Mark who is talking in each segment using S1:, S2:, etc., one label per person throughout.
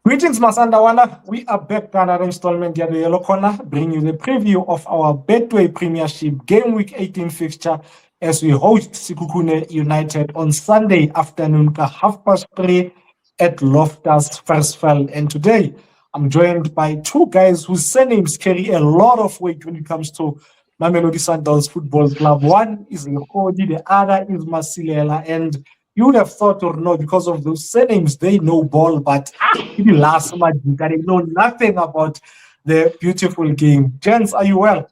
S1: Greetings, Masandawana. We are back to another installment of the Yellow Corner, bringing you the preview of our Betway Premiership Game Week 18 fixture as we host Sikukune United on Sunday afternoon, 3:30 at Loftus Versfeld. And today, I'm joined by two guys whose surnames carry a lot of weight when it comes to Mamelodi Sundowns Football Club. One is Lekodi, the other is Masilela, and you would have thought or no, because of those surnames, they know ball, but the last match, they know nothing about the beautiful game. Gents, are you well?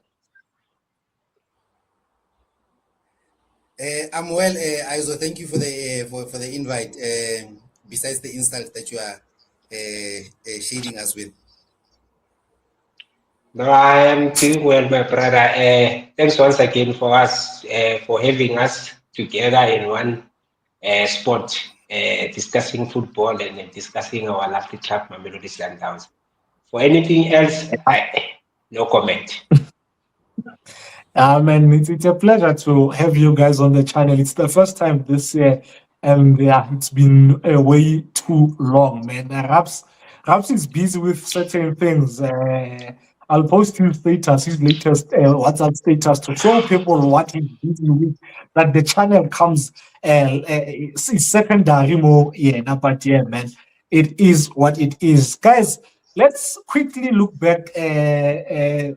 S2: I'm well, Aizo. Thank you for the invite. Besides the insult that you are shading us with.
S3: No, I am doing well, my brother. Thanks once again for having us together in one spot, discussing football and discussing our lovely club, Mamelodi Sundowns. For anything else, no comment.
S1: Man, it's a pleasure to have you guys on the channel. It's the first time this year, and yeah, it's been way too long, man. Raps is busy with certain things. I'll post his latest WhatsApp status to show people what he's busy with. That the channel comes secondary more, but yeah, man, it is what it is, guys. Let's quickly look back to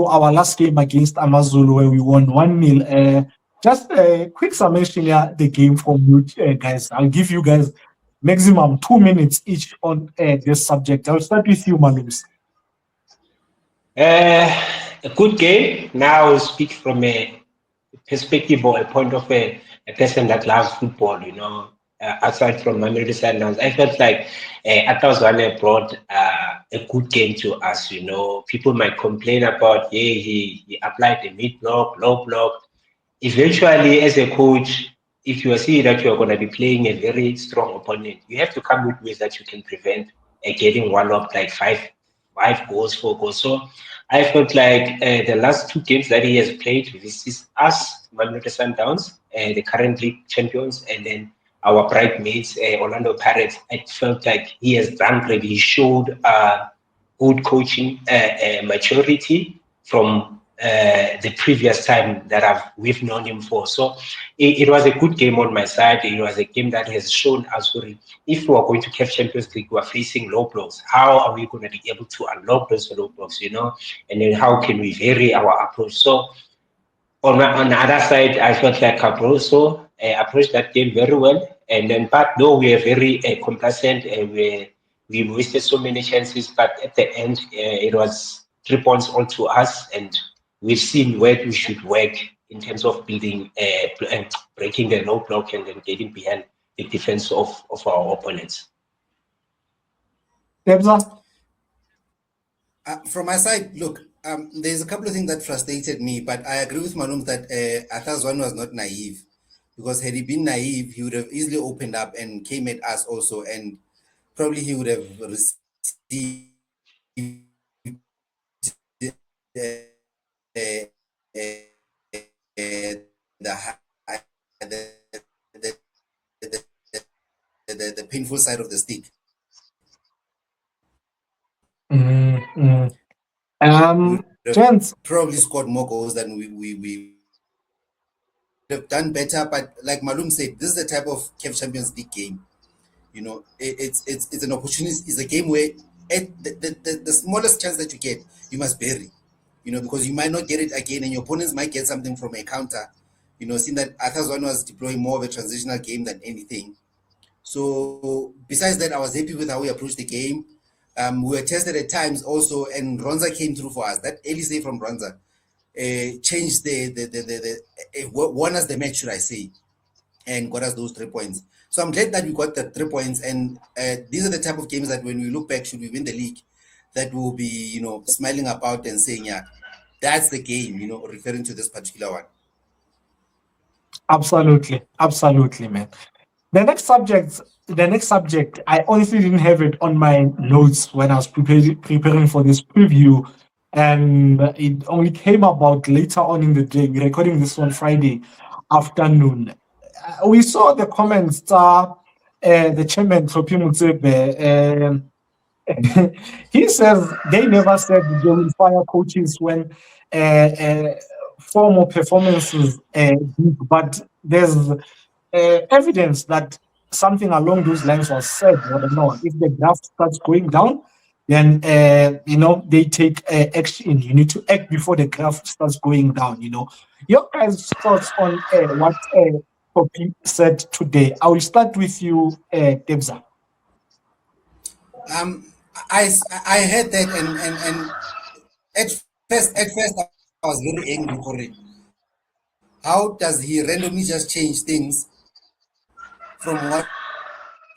S1: our last game against Amazulu where we won 1-0. Just a quick summation here, the game from you guys. I'll give you guys maximum 2 minutes each on this subject. I'll start with you, Malums.
S3: A good game. Now I'll speak from a perspective or a point of a person that loves football, aside from Mamelodi Sundowns. I felt like Atlas Wane brought a good game to us. People might complain about, he applied the mid block, low block. Eventually, as a coach, if you see that you're going to be playing a very strong opponent, you have to come with ways that you can prevent getting one up like five goals, 4 goals. So I felt like the last 2 games that he has played, this is us, Mamelodi Sundowns, the current league champions, and then our bridesmaids, Orlando Pirates. I felt like he has done great. He showed good coaching maturity from the previous time that we've known him for. So it was a good game on my side. It was a game that has shown us, if we are going to have Champions League, we are facing low blocks. How are we going to be able to unlock those low blocks, and then how can we vary our approach? So on the other side, I felt like Cabroso approached that game very well. And then, but no, we are very complacent and we wasted so many chances. But at the end, it was 3 points all to us. And we've seen where we should work in terms of building, breaking the low block and then getting behind the defense of our opponents.
S2: From my side, look, there's a couple of things that frustrated me, but I agree with Malum that Atazwan was not naive, because had he been naive, he would have easily opened up and came at us also, and probably he would have received the painful side of the stick.
S1: Gents,
S2: probably scored more goals than we have done better, but like Malum said, this is the type of CAF Champions League game. It's an opportunity. It's a game where at the smallest chance that you get, you must bury. Because you might not get it again, and your opponents might get something from a counter. Seeing that Atazwan was deploying more of a transitional game than anything. So besides that, I was happy with how we approached the game. We were tested at times also, and Ronza came through for us. That early save from Ronza changed won us the match, should I say, and got us those 3 points. So I'm glad that we got the 3 points, and these are the type of games that when we look back, should we win the league, that we'll be, smiling about and saying, yeah, that's the game, referring to this particular one.
S1: Absolutely, man. The next subject, I honestly didn't have it on my notes when I was preparing for this preview, and it only came about later on in the day. We're recording this on Friday afternoon. We saw the comments, the chairman, Tlopi Motsepe, He says they never said they will fire coaches when formal performances dip, but there's evidence that something along those lines was said. I don't know if the graph starts going down, then they take action. You need to act before the graph starts going down. Your guys' thoughts on what Poppy said today. I will start with you, Debza.
S2: I heard that, and at first I was very angry for it. How does he randomly just change things from what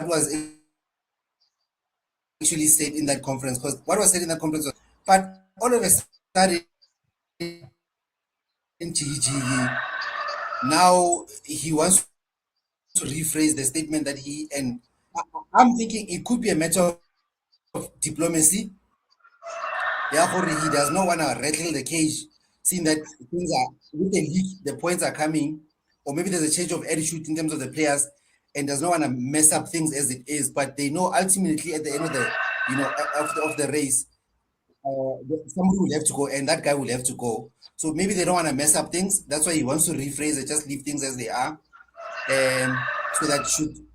S2: was actually said in that conference? Because what was said in that conference was, but all of a sudden, now he wants to rephrase the statement that and I'm thinking it could be a matter of diplomacy. Therefore, he does not want to rattle the cage, seeing that things are with the league, the points are coming, or maybe there's a change of attitude in terms of the players, and does not want to mess up things as it is. But they know ultimately at the end of the of the race, somebody will have to go, and that guy will have to go. So maybe they don't want to mess up things. That's why he wants to rephrase it, just leave things as they are, so that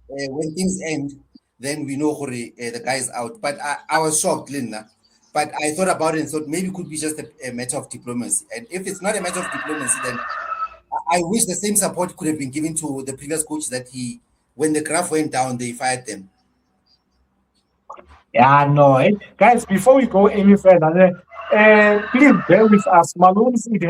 S2: when things end, then we know the guy's out. But I was shocked, Linda. But I thought about it and thought maybe it could be just a matter of diplomacy. And if it's not a matter of diplomacy, then I wish the same support could have been given to the previous coach that when the graph went down, they fired them.
S1: Yeah, no, guys. Before we go any further, please bear with us. Malone's it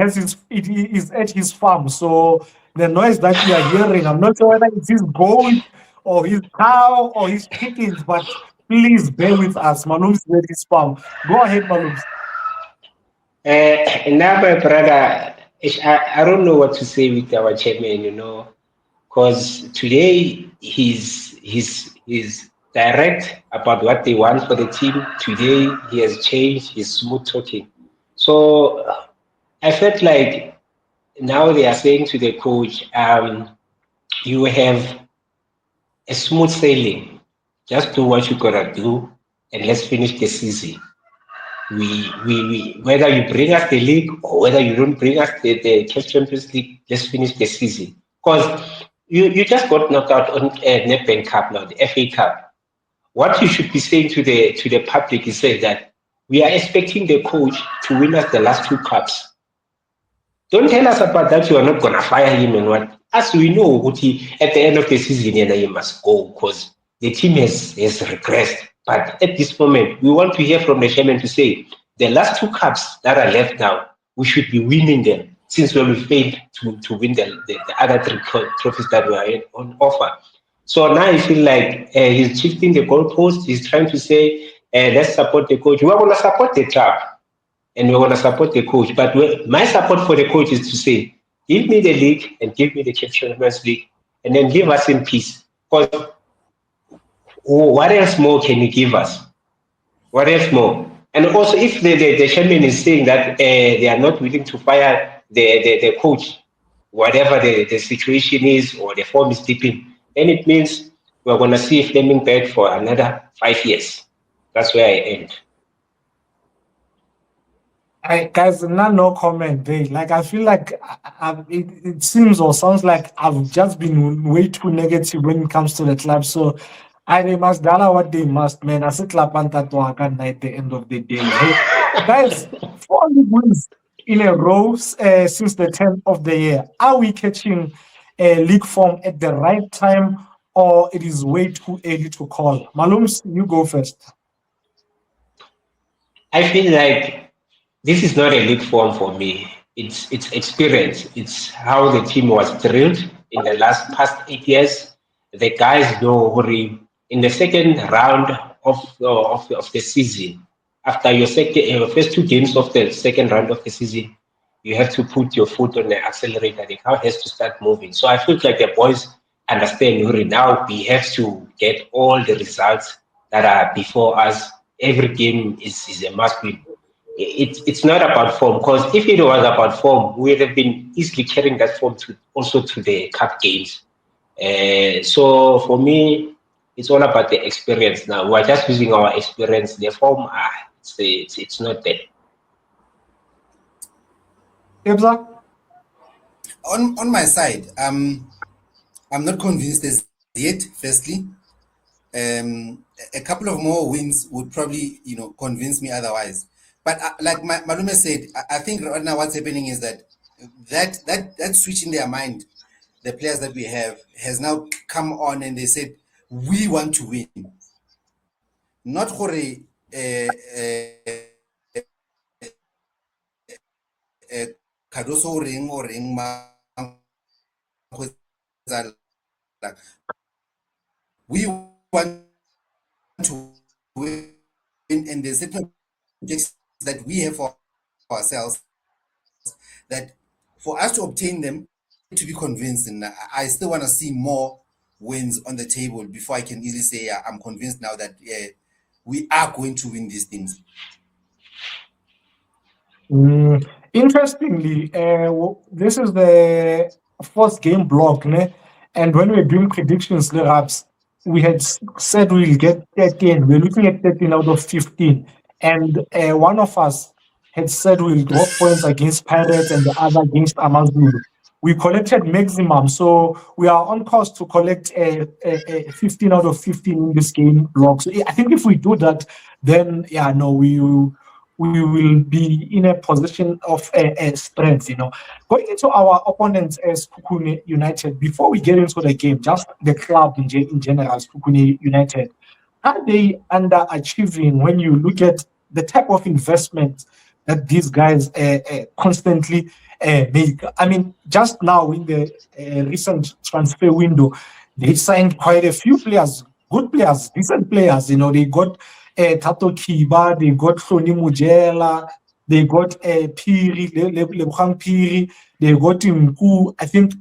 S1: is at his farm, so the noise that you are hearing, I'm not sure whether it's his goat or his cow or his chickens, but please bear with us. Malone's at his farm. Go ahead, Malone.
S3: Now, my brother, I don't know what to say with our chairman, because today he's direct about what they want for the team. Today he has changed. He's smooth talking. So I felt like now they are saying to the coach, you have a smooth sailing. Just do what you gotta do, and let's finish the season. We whether you bring us the league or whether you don't bring us the Champions League, let's finish the season. Because you just got knocked out on Nedbank Cup now, the FA Cup. What you should be saying to the public is saying that we are expecting the coach to win us the last two cups. Don't tell us about that you are not gonna fire him and what. As we know, at the end of the season, he must go because the team has regressed. But at this moment, we want to hear from the chairman to say the last two cups that are left now, we should be winning them since we failed to win the other three trophies that were on offer. So now I feel like he's shifting the goalpost. He's trying to say, let's support the coach. We're going to support the club and we're going to support the coach. But my support for the coach is to say, give me the league and give me the Champions League and then leave us in peace. Because what else more can you give us? What else more? And also, if the chairman is saying that they are not willing to fire the coach, whatever the situation is or the form is dipping, then it means we're going to see Fleming back for another 5 years. That's where I end.
S1: Guys, no comment there. Like, I feel like it seems or sounds like I've just been way too negative when it comes to the club. So they must do what they must, man. I said club and that at the end of the day. Hey, guys, 4 league wins in a row since the 10th of the year. Are we catching league form at the right time, or it is way too early to call? Malums, you go first.
S3: I feel like this is not a league form for me. It's experience. It's how the team was drilled in the past 8 years. The guys know in the second round of the season, after your first 2 games of the second round of the season, you have to put your foot on the accelerator. The car has to start moving. So I feel like the boys understand now we have to get all the results that are before us. Every game is a must win. It's not about form, because if it was about form, we would have been easily carrying that form also to the cup games. So for me, it's all about the experience now. We're just using our experience. The form, it's not there.
S1: Ebza?
S2: On my side, I'm not convinced as yet. Firstly, a couple of more wins would probably, convince me otherwise. But like Malume said, I think right now what's happening is that switch in their mind, the players that we have, has now come on, and they said we want to win. Not for Cardoso ring or ring. We want to win, and there's certain objectives that we have for ourselves, that for us to obtain them, to be convinced, and I still want to see more wins on the table before I can easily say I'm convinced now that we are going to win these things.
S1: Interestingly, this is the first game block, né? And when we're doing predictions, perhaps we had said we'll get 13. We're looking at 13 out of 15. And one of us had said we'll drop points against Pirates and the other against Amazulu. We collected maximum, so we are on course to collect 15 out of 15 in this game block. So I think if we do that, then we will be in a position of strength, Going into our opponents as Sekhukhune United, before we get into the game, just the club in general, Sekhukhune United, are they underachieving when you look at the type of investment that these guys constantly make? I mean, just now in the recent transfer window, they signed quite a few players, good players, decent players, They got Tato Kiba, they got Hloni Mujela, they got Piri, Lebogang Piri, they got Mku. I think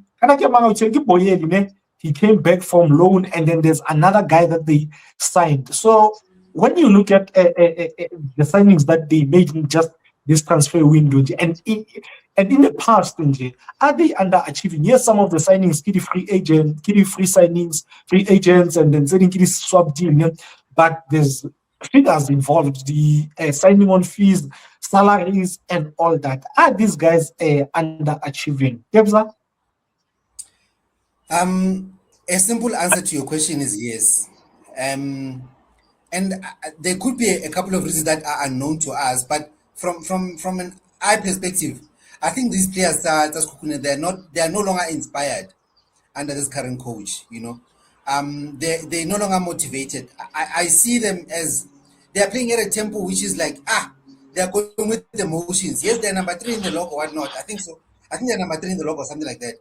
S1: he came back from loan, and then there's another guy that they signed. So when you look at the signings that they made in just this transfer window, and in the past, are they underachieving? Yes, some of the signings, free signings, free agents, and then selling swap deal, but there's figures involved, the signing on fees, salaries, and all that. Are these guys underachieving? Ebza?
S2: A simple answer to your question is yes. And there could be a couple of reasons that are unknown to us, but from an eye perspective, I think these players they are no longer inspired under this current coach. They're no longer motivated. I see them as they are playing at a tempo which is like they are going with the motions. Yes, they're number 3 in the log or whatnot. I think so. I think they're number 3 in the log or something like that,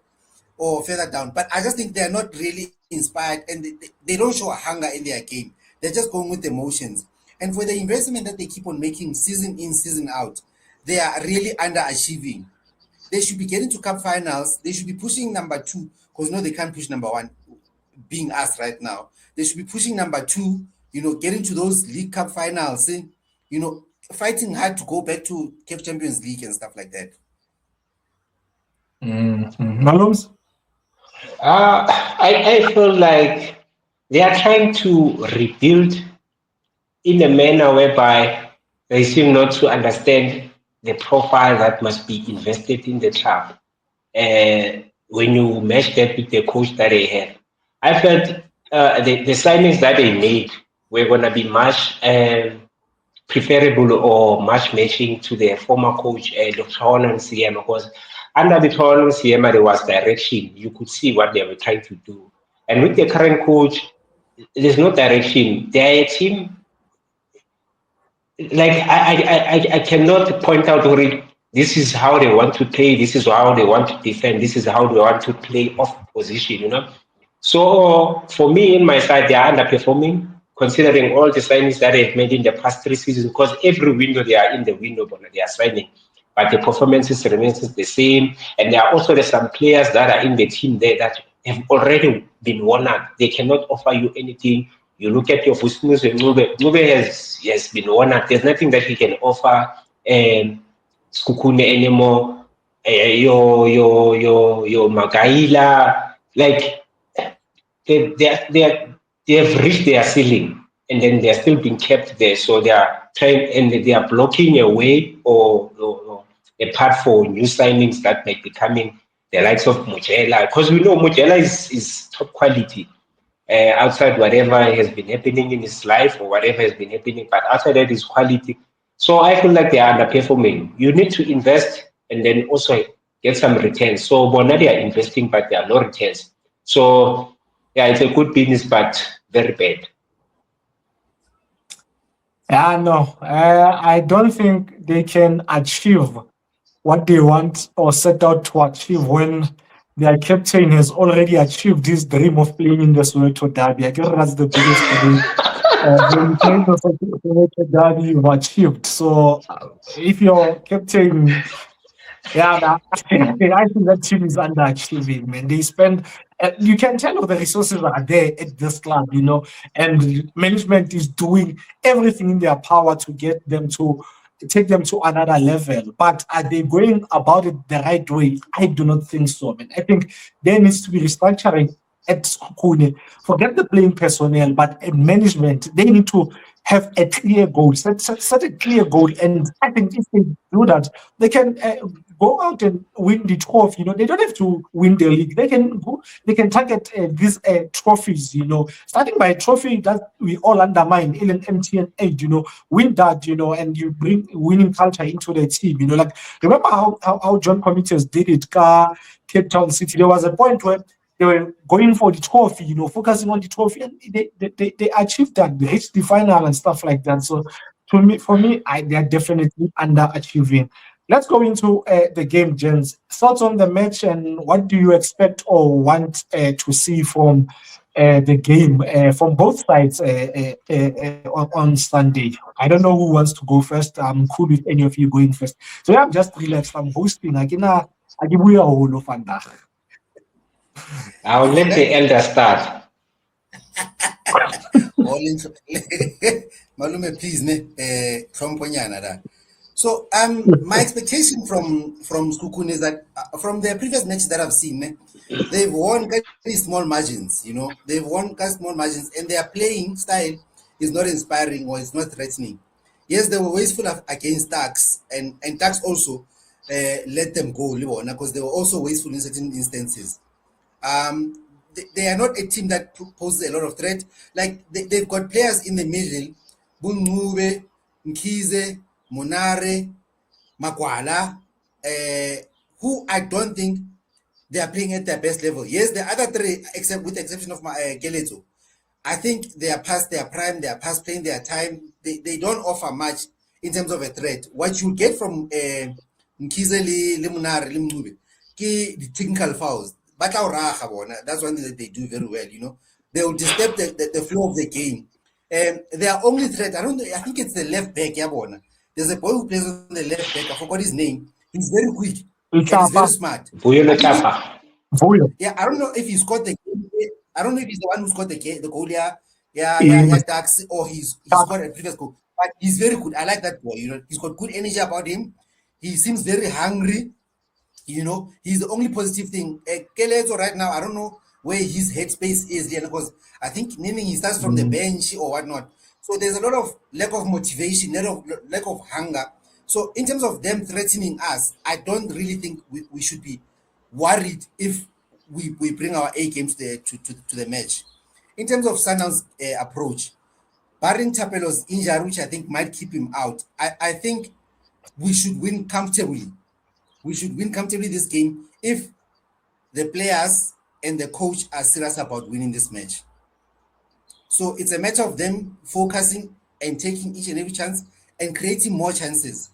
S2: or further down. But I just think they're not really inspired, and they don't show a hunger in their game. They're just going with the motions. And for the investment that they keep on making season in, season out, they are really underachieving. They should be getting to cup finals. They should be pushing number 2, because no, they can't push number 1, being us right now. They should be pushing number 2, getting to those League Cup finals, fighting hard to go back to CAF Champions League and stuff like that.
S1: Malums?
S3: I feel like they are trying to rebuild in a manner whereby they seem not to understand the profile that must be invested in the club. When you match that with the coach that they have, I felt the signings that they made were going to be much preferable or much matching to their former coach, Dr. Honan Siema, because under the Honan Siema, there was direction. You could see what they were trying to do. And with the current coach, there's no direction. Their team, like I cannot point out this is how they want to play, this is how they want to defend, this is how they want to play off position, So for me, in my side, they are underperforming, considering all the signings that they've made in the past 3 seasons, because every window they are in the window, but they are signing, but the performances remains the same. And there are also some players that are in the team there that have already been worn out. They cannot offer you anything. You look at your Fusnus and Mube has been worn out. There's nothing that he can offer Sekhukhune anymore. Your Magaila, like they they have reached their ceiling, and then they're still being kept there. So they are trying, and they are blocking a way or a path for new signings that might be coming, the likes of Mujela, because we know Mujela is top quality. Outside whatever has been happening in his life or whatever has been happening, but outside that is quality. So I feel like they are underperforming. You need to invest and then also get some returns. So Bonadi are investing, but there are no returns. So yeah, it's a good business, but very bad.
S1: Yeah, no, I don't think they can achieve what they want or set out to achieve when their captain has already achieved his dream of playing in the Soweto Derby. I guess that's the biggest dream. When you play in the Soweto Derby, you've achieved. So if your captain, yeah, I think that team is underachieving, man. They spend, you can tell the resources are there at this club, and management is doing everything in their power to get them to take them to another level. But are they going about it the right way? I do not think so, man. I think there needs to be restructuring at Sekhukhune. Forget the playing personnel, but at management, they need to have a clear goal, set a clear goal. And I think if they do that, they can go out and win the trophy. They don't have to win the league. They can target these trophies. Starting by a trophy that we all undermine, in an MTN 8. Win that. And you bring winning culture into the team. Like remember how John Comites did it, Cape Town City. There was a point where they were going for the trophy, focusing on the trophy, and they achieved that. They reached the final and stuff like that. So, for me, they are definitely underachieving. Let's go into the game, gents. Thoughts on the match, and what do you expect or want to see from the game from both sides on Sunday? I don't know who wants to go first. I'm cool with any of you going first. So yeah, I'm just relaxed. I'm hosting. I give you a whole of
S3: I'll let the elder start.
S2: Malume, please, So my expectation from Sekhukhune is that from their previous matches that I've seen, they've won very small margins. They've won small margins, and their playing style is not inspiring or it's not threatening. Yes, they were wasteful against Tuks, and Tuks also let them go, because they were also wasteful in certain instances. They are not a team that poses a lot of threat. Like they've got players in the middle, Bungube, Mkhize, Monare, Makwala, who I don't think they are playing at their best level. Yes, the other three, with the exception of Keleto, I think they are past their prime, they are past playing their time. They don't offer much in terms of a threat. What you get from Mkhize, Monare, Mkube, the technical fouls. That's one thing that they do very well. They will disturb the flow of the game. Their only threat, I think it's the left back. There's a boy who plays on the left back. I forgot his name. He's very quick. And he's very smart. Yeah, I don't know if he scored the game. I don't know if he's the one who scored the goal. Taxi, or he's scored a previous goal. But he's very good. I like that boy. He's got good energy about him. He seems very hungry. He's the only positive thing. Keleto right now, I don't know where his headspace is, because I think meaning he starts from the bench or whatnot. So there's a lot of lack of motivation, lack of hunger. So in terms of them threatening us, I don't really think we should be worried if we bring our A games to the match. In terms of Sundowns' approach, barring Tapelo's injury, which I think might keep him out, I think we should win comfortably. We should win comfortably this game if the players and the coach are serious about winning this match. So it's a matter of them focusing and taking each and every chance and creating more chances.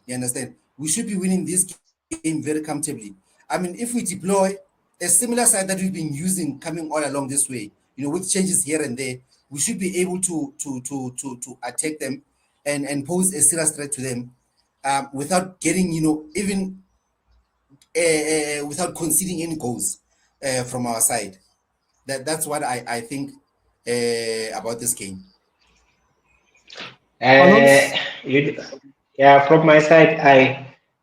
S2: You understand? We should be winning this game very comfortably. I mean, if we deploy a similar side that we've been using coming all along this way, with changes here and there, we should be able to attack them and pose a serious threat to them without getting, even without conceding any goals from our side. That's what I think about this game.
S3: From my side,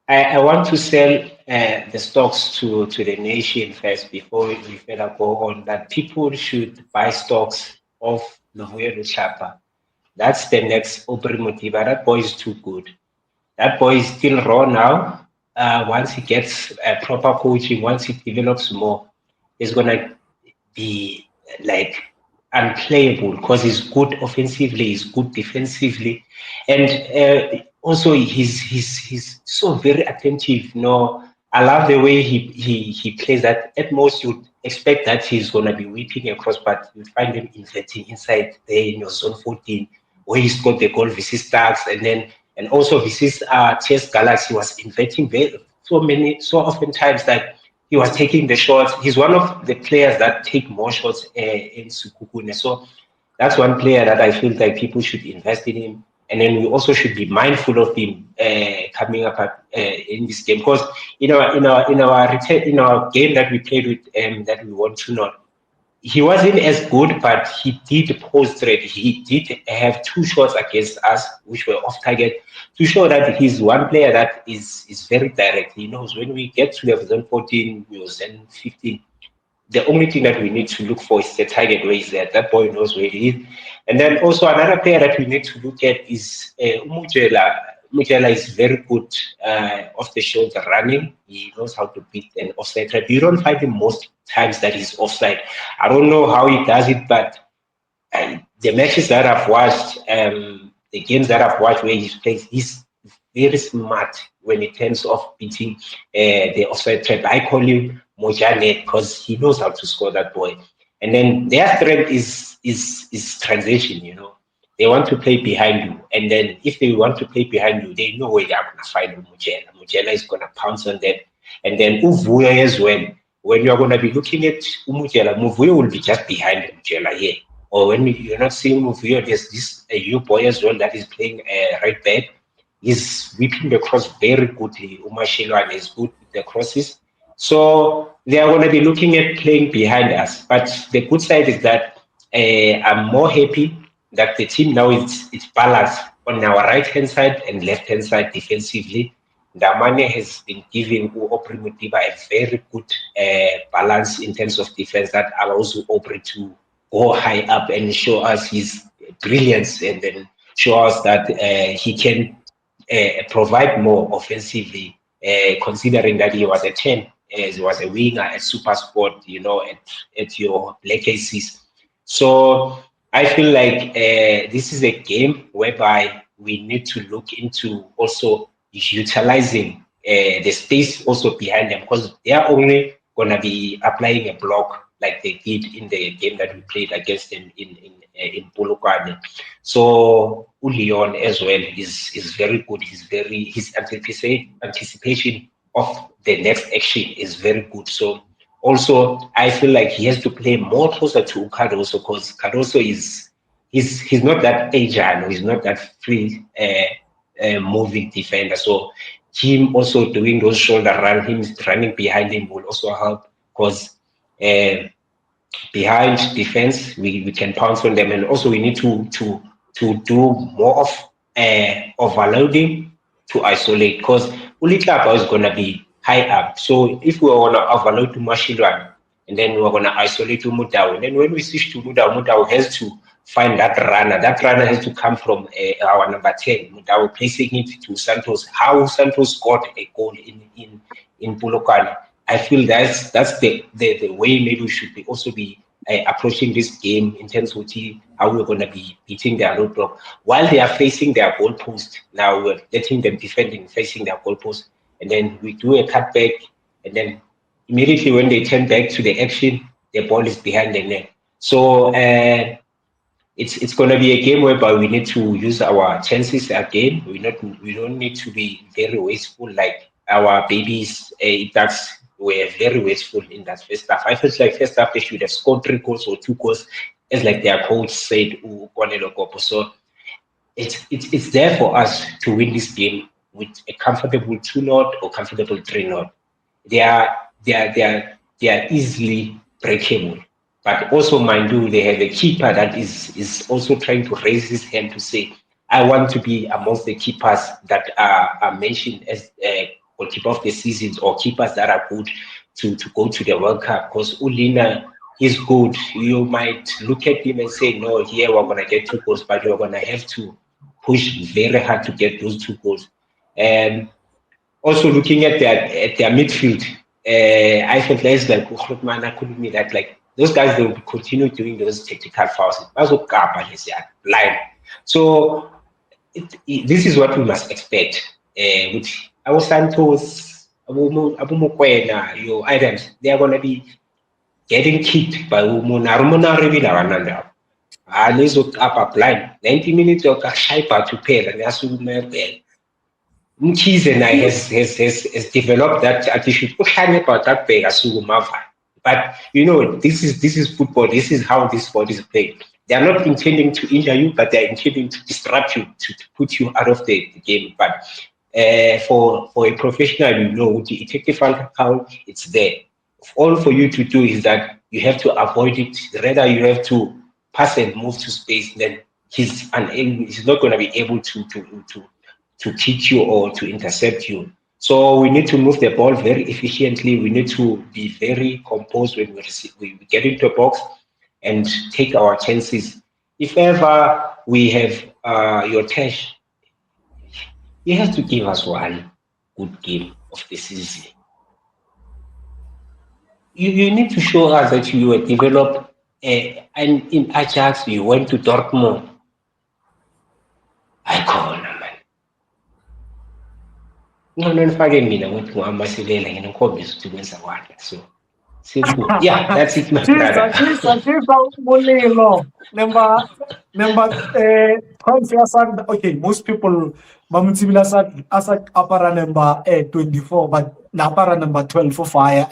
S3: I want to sell the stocks to the nation first before we further go on. That people should buy stocks of Mahuyo Luchapa. That's the next Aubrey Modiba. That boy is too good. That boy is still raw now. Once he gets proper coaching, once he develops more, he's gonna be like unplayable because he's good offensively, he's good defensively, and also he's so very attentive. You know, I love the way he plays. That at most you'd expect that he's gonna be whipping across, but you find him inverting inside there in your zone 14, where he scored the goal versus Stars, and also versus Chess Galaxy was inverting so often times that he was taking the shots. He's one of the players that take more shots in Sekhukhune. So that's one player that I feel like people should invest in him. And then we also should be mindful of him coming up in this game, because in our game that we played with that we won 2-0, he wasn't as good, but he did pose threat. He did have 2 shots against us, which were off target, to show that he's one player that is very direct. He knows when we get to the zone 14, zone 15, the only thing that we need to look for is the target where he's at. That boy knows where he is. And then also another player that we need to look at is Umujela. Umujela is very good off the shoulder running. He knows how to beat an offside trap. You don't find him most times that he's offside. I don't know how he does it, but the matches that I've watched, the games that I've watched where he's played, he's very smart when in terms of beating the offside trap. I call him Mojane because he knows how to score, that boy. And then their strength is transition, you know. They want to play behind you. And then if they want to play behind you, they know where they're going to find Mojana. Mojana is going to pounce on them. And then Uvuya as well. When you're going to be looking at Umujela, Muvuya will be just behind Umujela here. Or when you're not seeing Muvuya, there's this new boy as well that is playing right back. He's whipping the cross very goodly. Umashilwane is good with the crosses. So they are going to be looking at playing behind us. But the good side is that I'm more happy that the team now is balanced on our right-hand side and left-hand side defensively. Damane has been giving Aubrey Modiba a very good balance in terms of defense that allows Aubrey to go high up and show us his brilliance, and then show us that he can provide more offensively, considering that he was a 10, he was a winger at Super Sport, you know, at your Black Aces. So I feel like this is a game whereby we need to look into also utilizing the space also behind them, because they are only going to be applying a block like they did in the game that we played against them in Polokwane. So Leon as well is very good. His anticipation of the next action is very good. So also I feel like he has to play more closer to Cardoso, because Cardoso he's not that agile, he's not that free moving defender. So him also doing those shoulder run, him running behind him will also help, because behind defense we can pounce on them, and also we need to do more of overloading to isolate, because Ulitlapa is going to be high up. So if we want to overload to Mashilwan, and then we're going to isolate to Mudau, and then when we switch to Mudau has to find that runner. That runner has to come from our number 10, Mudau, placing it to Santos. How Santos scored a goal in Polokwane, I feel that's the way maybe we should also be approaching this game, in terms of how we're going to be beating their roadblock while they are facing their goalpost. Now we're letting them defending, facing their goalpost, and then we do a cutback, and then immediately when they turn back to the action, the ball is behind the net. So it's going to be a game whereby we need to use our chances again. We don't need to be very wasteful like our babies. That's were very wasteful in that first half. I felt like first half they should have scored 3 goals or 2 goals, as like their coach said, So it's there for us to win this game with a comfortable 2-0 or comfortable 3-0. They are easily breakable. But also, mind you, they have a keeper that is also trying to raise his hand to say, I want to be amongst the keepers that are mentioned as goalkeeper of the seasons, or keepers that are good to go to the World Cup. Because Ulina, he's good. You might look at him and say, no, here we're going to get 2 goals, but you're going to have to push very hard to get those 2 goals. And also looking at their midfield, I felt less like Grootman, I couldn't mean that like those guys, they will continue doing those tactical fouls. Line. So this is what we must expect. With our Santos, Abu Mokwena, your items, they are going to be getting kicked by Narumona Revila Wananda. Up blind 90 minutes of Shaipa to pay and Yasume. Mkhize has developed that attitude. But you know, this is football. This is how this sport is played. They are not intending to injure you, but they are intending to disrupt you, to put you out of the game. But for a professional, you know, the effective foul, it's there. All for you to do is that you have to avoid it. Rather, you have to pass and move to space. Then he's unable. He's not going to be able to kick you or to intercept you. So we need to move the ball very efficiently. We need to be very composed when we get into the box and take our chances. If ever we have your Tesh, you have to give us one good game of the season. You need to show us that you were developed. And in Ajax, you went to Dortmund. I call man. Nifake mina ukuthi ngihambasilela nginokhombisa ukuthi kwenza kwakhe. So simple. Yeah, that's it, my brother.
S1: Okay, most people Mamutibila asat apara number 24, but napara number 12 for fire.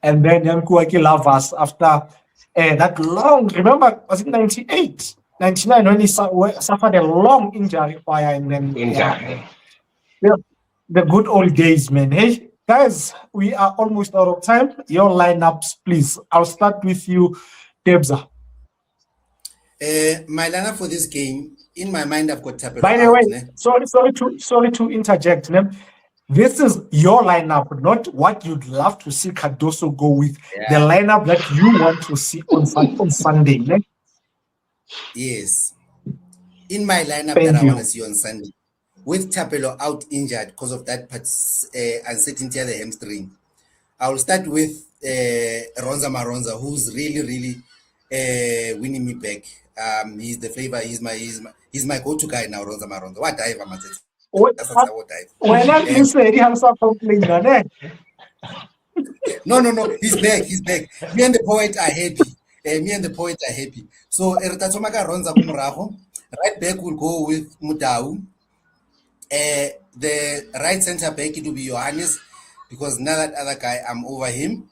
S1: And then Yankuaki Lavas after that long, remember, was it 98, 99 when he suffered a long injury fire and then the good old days, man. Hey, guys, we are almost out of time. Your lineups, please. I'll start with you, Debza.
S2: My lineup for this game, in my mind, I've got Tapelo.
S1: By the way, sorry to interject. This is your lineup, not what you'd love to see Cardoso go with. The lineup that you want to see on Sunday.
S2: Yes. In my lineup that I want to see on Sunday, with Tapelo out injured because of that uncertainty at the hamstring, I will start with Ronza Maronza, who's really winning me back. He's the flavor. He's my go-to guy now. Ronza Maronza. What dive am I?
S1: When I say I'm so complaining,
S2: no. He's back. Me and the poet are happy. So Ertatomaka Ronza Kumuraho. Right back will go with Mutau. The right center back it will be Johannes, because now that other guy I'm over him.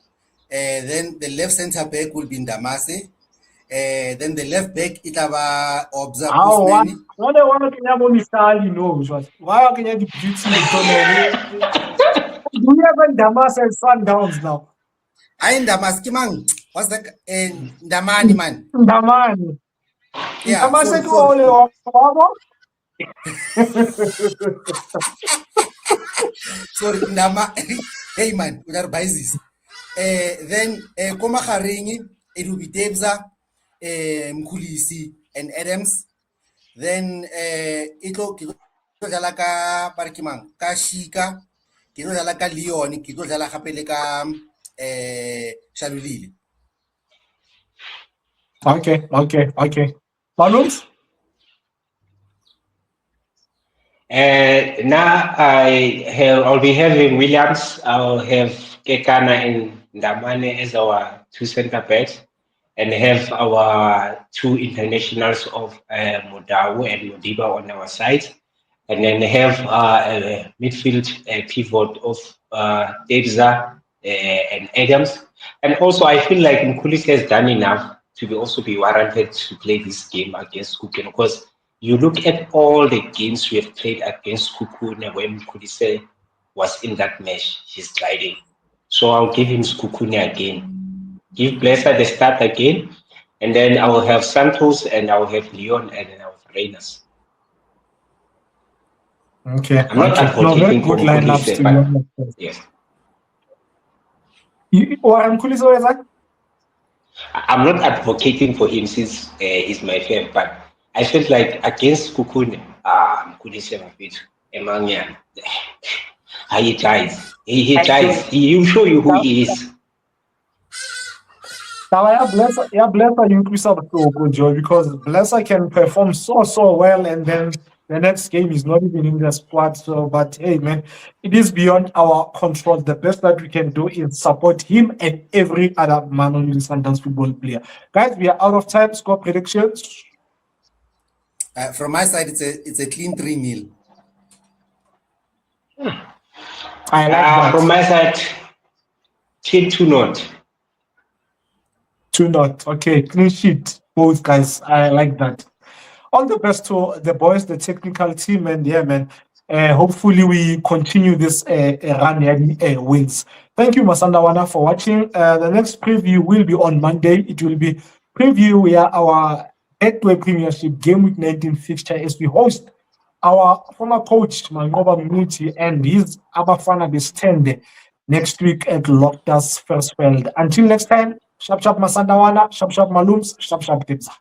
S2: Then the left center back will be Ndamase. Then the left back itaba Obza.
S1: Why can you do you have Ndamase and Sundowns now?
S2: I Ndamas Kimang. What's that? Ndamani man.
S1: Ndamani.
S2: Yeah.
S1: Ndamase to all
S2: sorry, Ndama. Hey man, we are biases. Then Koma Haringi, it will be Debza, Mkulisi, and Adams. Then Ito Jalaka Parkimang, Kashika, Kito Jalaka Leon, Kito Jalaka Peleka Shalulili.
S1: Okay. Balloons?
S3: Now I'll be having Williams. I'll have Kekana and Ndamane as our 2 center backs, and have our 2 internationals of Modawu and Modiba on our side, and then have a midfield pivot of Debza and Adams. And also, I feel like Mkulisi has done enough to be warranted to play this game against Kukune, because you look at all the games we have played against Kukune when Mkulisi was in that match, he's gliding. So I'll give him Kukune again. Give Blesser the start again, and then I will have Santos, and I will have Leon, and then I will have Reyners.
S1: Okay.
S3: I'm not advocating for Mkulisi, but yes.
S1: Mkulisi, what is that?
S3: I'm not advocating for him since he's my fan, but I felt like against Kukune, Emmanuel, he tries. He tries. He'll show you who he is.
S1: Now, Blesser, you increase up to good job because Blesser can perform so well, and then the next game is not even in the squad. So, but hey, man, it is beyond our control. The best that we can do is support him and every other Mamelodi Sundowns football player. Guys, we are out of time. Score predictions.
S2: From my side, it's a clean 3-0.
S1: I like that.
S3: From my side, 2-0.
S1: 2-0. Okay, clean sheet, both guys. I like that. All the best to the boys, the technical team, and yeah, man. Hopefully, we continue this run and wins. Thank you, Masandawana, for watching. The next preview will be on Monday. It will be preview where our Betway Premiership Game Week 19 fixture as we host our former coach, Mangoba Mnuti, and his Abafana Bestende next week at Loftus Versfeld. Until next time, Shap Masandawana, Shap Malums, Shap Tibza.